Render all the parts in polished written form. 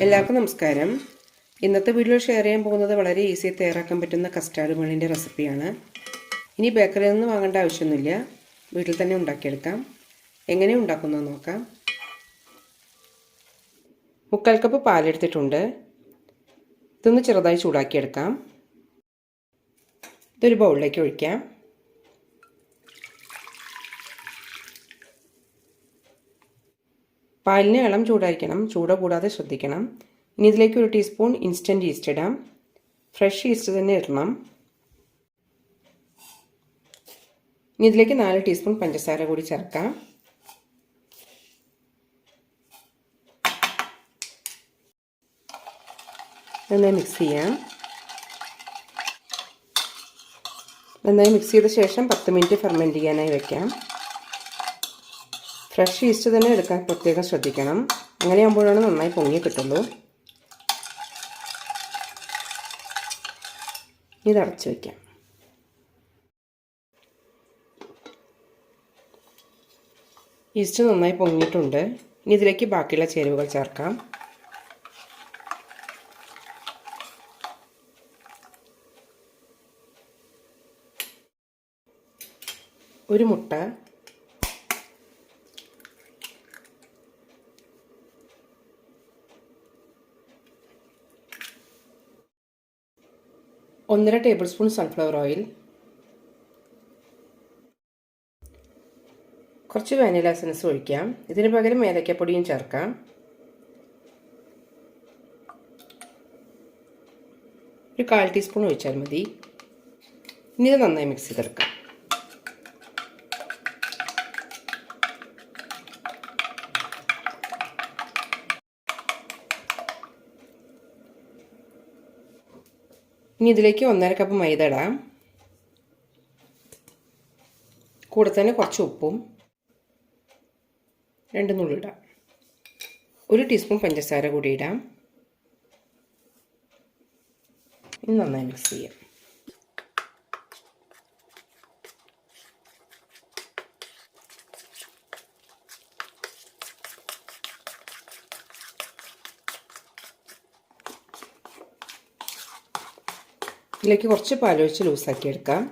എല്ലാവർക്കും നമസ്കാരം. ഇന്നത്തെ വീഡിയോ ഷെയർ ചെയ്യാൻ പോകുന്നത് വളരെ ഈസിയായി തയ്യാറാക്കാൻ പറ്റുന്ന കസ്റ്റാർഡ് ബണ്ണിൻ്റെ റെസിപ്പിയാണ്. ഇനി ബേക്കറിയിൽ നിന്ന് വാങ്ങേണ്ട ആവശ്യമൊന്നുമില്ല, വീട്ടിൽ തന്നെ ഉണ്ടാക്കിയെടുക്കാം. എങ്ങനെ ഉണ്ടാക്കുന്നത് നോക്കാം. 3/4 കപ്പ് പാലെടുത്തിട്ടുണ്ട്. ഇതൊന്ന് ചെറുതായി ചൂടാക്കിയെടുക്കാം. ഇതൊരു ബൗളിലേക്ക് ഒഴിക്കാം. പാലിന് ഇളം ചൂടായിരിക്കണം, ചൂട് കൂടാതെ ശ്രദ്ധിക്കണം. ഇനി ഇതിലേക്ക് 1 ടീസ്പൂൺ ഇൻസ്റ്റൻറ്റ് ഈസ്റ്റ് ഇടാം. ഫ്രഷ് ഈസ്റ്റ് തന്നെ ഇടണം. ഇനി ഇതിലേക്ക് 4 ടീസ്പൂൺ പഞ്ചസാര കൂടി ചേർക്കാം. നന്നായി മിക്സ് ചെയ്യാം. നന്നായി മിക്സ് ചെയ്ത ശേഷം 10 മിനിറ്റ് ഫെർമെൻറ്റ് ചെയ്യാനായി വയ്ക്കാം. ഫ്രഷ് ഈസ്റ്റ് തന്നെ എടുക്കാൻ പ്രത്യേകം ശ്രദ്ധിക്കണം, അങ്ങനെയാകുമ്പോഴാണ് നന്നായി പൊങ്ങി കിട്ടുള്ളൂ. ഇത് അടച്ചു വയ്ക്കാം. ഈസ്റ്റ് നന്നായി പൊങ്ങിയിട്ടുണ്ട്. ഇനി ഇതിലേക്ക് ബാക്കിയുള്ള ചേരുവകൾ ചേർക്കാം. ഒരു മുട്ട, 1.5 ടേബിൾ സ്പൂൺ സൺഫ്ലവർ ഓയിൽ, കുറച്ച് വാനില എസൻസ് ഒഴിക്കാം. ഇതിന് പകരം ഏലക്കപ്പൊടിയും ചേർക്കാം. ഒരു 1/4 ടീസ്പൂൺ ഒഴിച്ചാൽ മതി. ഇനി ഇത് നന്നായി മിക്സ് ചെയ്തെടുക്കാം. ഇനി ഇതിലേക്ക് 1.5 കപ്പ് മൈദ ഇടാം. കൂടെ തന്നെ കുറച്ച് ഉപ്പും 2 നുള്ളി ഇടാം. 1 ടീസ്പൂൺ പഞ്ചസാര കൂടി ഇടാം. ഇനി നന്നായി മിക്സ് ചെയ്യാം. ഇതിലേക്ക് കുറച്ച് പാലൊഴിച്ച് ലൂസാക്കി എടുക്കാം.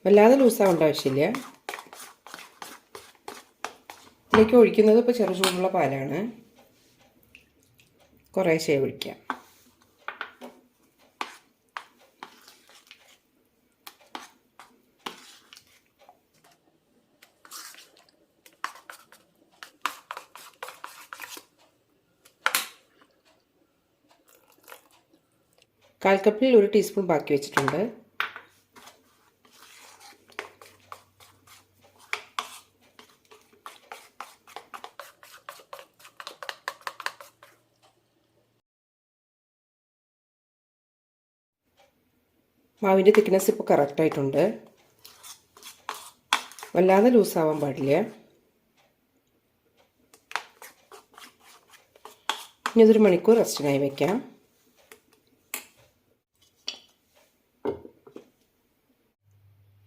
വല്ലാതെ ലൂസാവേണ്ട ആവശ്യമില്ല. ഇതിലേക്ക് ഒഴിക്കുന്നത് ഇപ്പോൾ ചെറു ചൂടുള്ള പാലാണ്. കുറേശ്ശേ ഒഴിക്കാം. കാൽ കപ്പിൽ 1 ടീസ്പൂൺ ബാക്കി വെച്ചിട്ടുണ്ട്. മാവിൻ്റെ തിക്നെസ് ഇപ്പോൾ കറക്റ്റായിട്ടുണ്ട്. വല്ലാതെ ലൂസാവാൻ പാടില്ല. ഇനി അതൊരു മണിക്കൂർ റെസ്റ്റിനായി വയ്ക്കാം.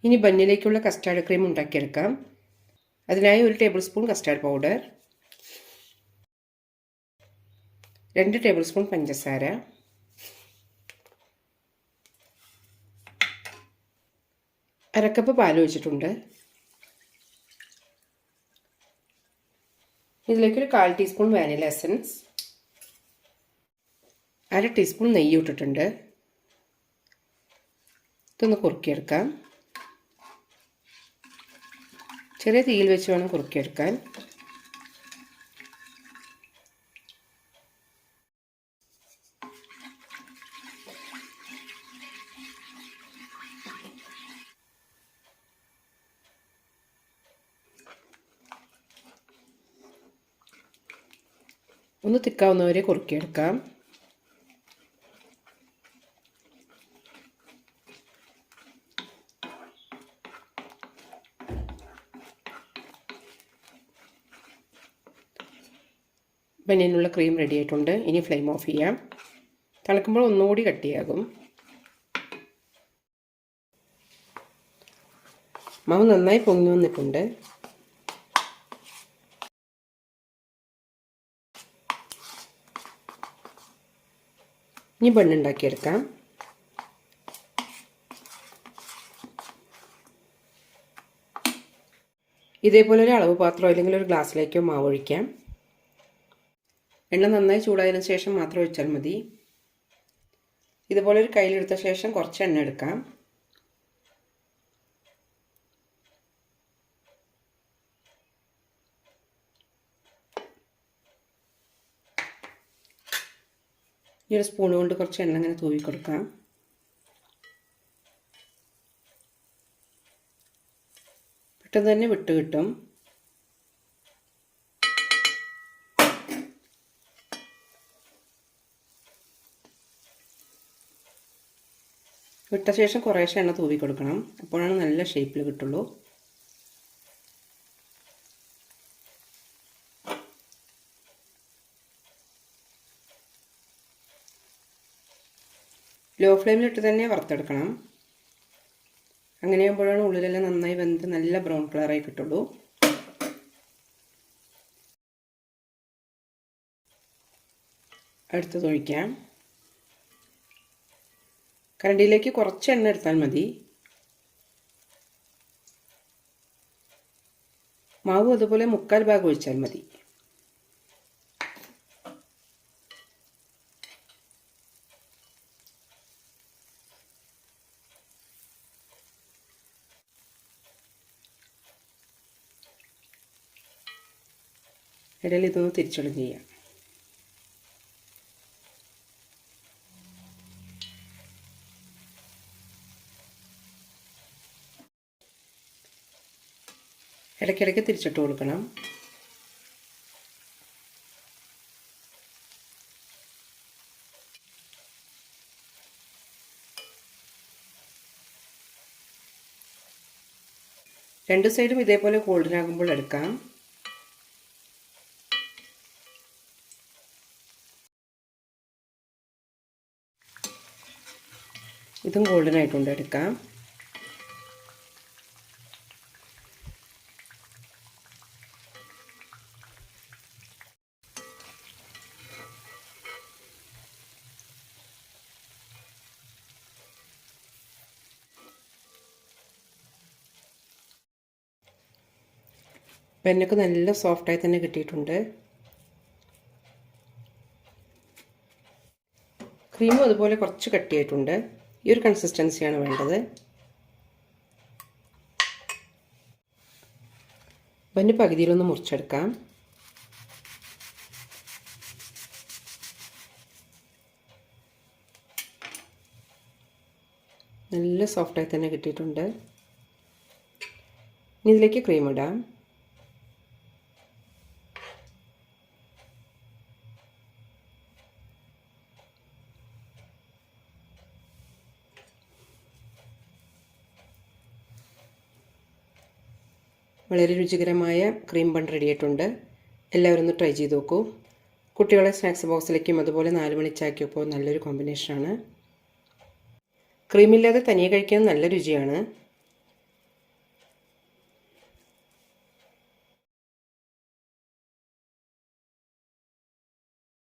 ഇനി ബന്നിലേക്കുള്ള കസ്റ്റാർഡ് ക്രീം ഉണ്ടാക്കിയെടുക്കാം. അതിനായി 1 table spoon custard powder, 2 table spoon പഞ്ചസാര, 1/2 കപ്പ് പാൽ ഒഴിച്ചിട്ടുണ്ട്. ഇതിലേക്കൊരു 1/4 ടീസ്പൂൺ വാനില എസൻസ്, 1/2 ടീസ്പൂൺ നെയ്യ് ഇട്ടിട്ടുണ്ട്. ഇതൊന്ന് കുറുക്കിയെടുക്കാം. ചെറിയ തീയിൽ വെച്ച് വേണം കുറുക്കിയെടുക്കാൻ. ഒന്ന് തിക്കാവുന്നവരെ കുറുക്കിയെടുക്കാം. ബന്നിനുള്ള ക്രീം റെഡി ആയിട്ടുണ്ട്. ഇനി ഫ്ലെയിം ഓഫ് ചെയ്യാം. തിളക്കുമ്പോൾ ഒന്നുകൂടി കട്ടിയാകും. മാവ് നന്നായി പൊങ്ങി വന്നിട്ടുണ്ട്. ഇനി ബണ്ണുണ്ടാക്കിയെടുക്കാം. ഇതേപോലെ ഒരു അളവ് പാത്രമോ അല്ലെങ്കിൽ ഒരു ഗ്ലാസ്സിലേക്കോ മാവ് ഒഴിക്കാം. എണ്ണ നന്നായി ചൂടായതിനു ശേഷം മാത്രം ഒഴിച്ചാൽ മതി. ഇതുപോലെ ഒരു കയ്യിലെടുത്ത ശേഷം കുറച്ച് എണ്ണ എടുക്കാം. ഈ ഒരു സ്പൂൺ കൊണ്ട് കുറച്ച് എണ്ണ ഇങ്ങനെ തൂവി കൊടുക്കാം. പെട്ടെന്ന് തന്നെ വിട്ട് കിട്ടും. വിട്ട ശേഷം കുറേശ്ശെ എണ്ണ തൂവി കൊടുക്കണം. അപ്പോഴാണ് നല്ല ഷേപ്പിൽ കിട്ടുള്ളൂ. ലോ ഫ്ലെയിമിലിട്ട് തന്നെ വറുത്തെടുക്കണം. അങ്ങനെയാകുമ്പോഴാണ് ഉള്ളിലെല്ലാം നന്നായി വെന്ത് നല്ല ബ്രൗൺ കളറായി കിട്ടുള്ളൂ. അടുത്തത് ഒഴിക്കാം. കരണ്ടിയിലേക്ക് കുറച്ച് എണ്ണ എടുത്താൽ മതി. മാവ് അതുപോലെ 1/4 ഭാഗം ഒഴിച്ചാൽ മതി. ഇടയിൽ ഇതൊന്ന് തിരിച്ചിടും ചെയ്യാം. ഇടയ്ക്കിടയ്ക്ക് തിരിച്ചിട്ട് കൊടുക്കണം. രണ്ട് സൈഡും ഇതേപോലെ ഗോൾഡൻ ആകുമ്പോൾ എടുക്കാം. ഇതും ഗോൾഡൻ ആയിട്ടുണ്ട്, എടുക്കാം. പെന്നൊക്കെ നല്ല സോഫ്റ്റായി തന്നെ കിട്ടിയിട്ടുണ്ട്. ക്രീമും അതുപോലെ കുറച്ച് കട്ടിയായിട്ടുണ്ട്. ഈ ഒരു കൺസിസ്റ്റൻസിയാണ് വേണ്ടത്. ബന്ന് പകുതിയിലൊന്ന് മുറിച്ചെടുക്കാം. നല്ല സോഫ്റ്റായി തന്നെ കിട്ടിയിട്ടുണ്ട്. ഇനി ഇതിലേക്ക് ക്രീം ഇടാം. വളരെ രുചികരമായ ക്രീം ബൺ റെഡിയായിട്ടുണ്ട്. എല്ലാവരും ഒന്ന് ട്രൈ ചെയ്ത് നോക്കൂ. കുട്ടികളെ സ്നാക്സ് ബോക്സിലേക്കും അതുപോലെ 4 മണി ചായക്കൊപ്പം നല്ലൊരു കോമ്പിനേഷനാണ്. ക്രീമില്ലാതെ തനിയെ കഴിക്കാൻ നല്ല രുചിയാണ്.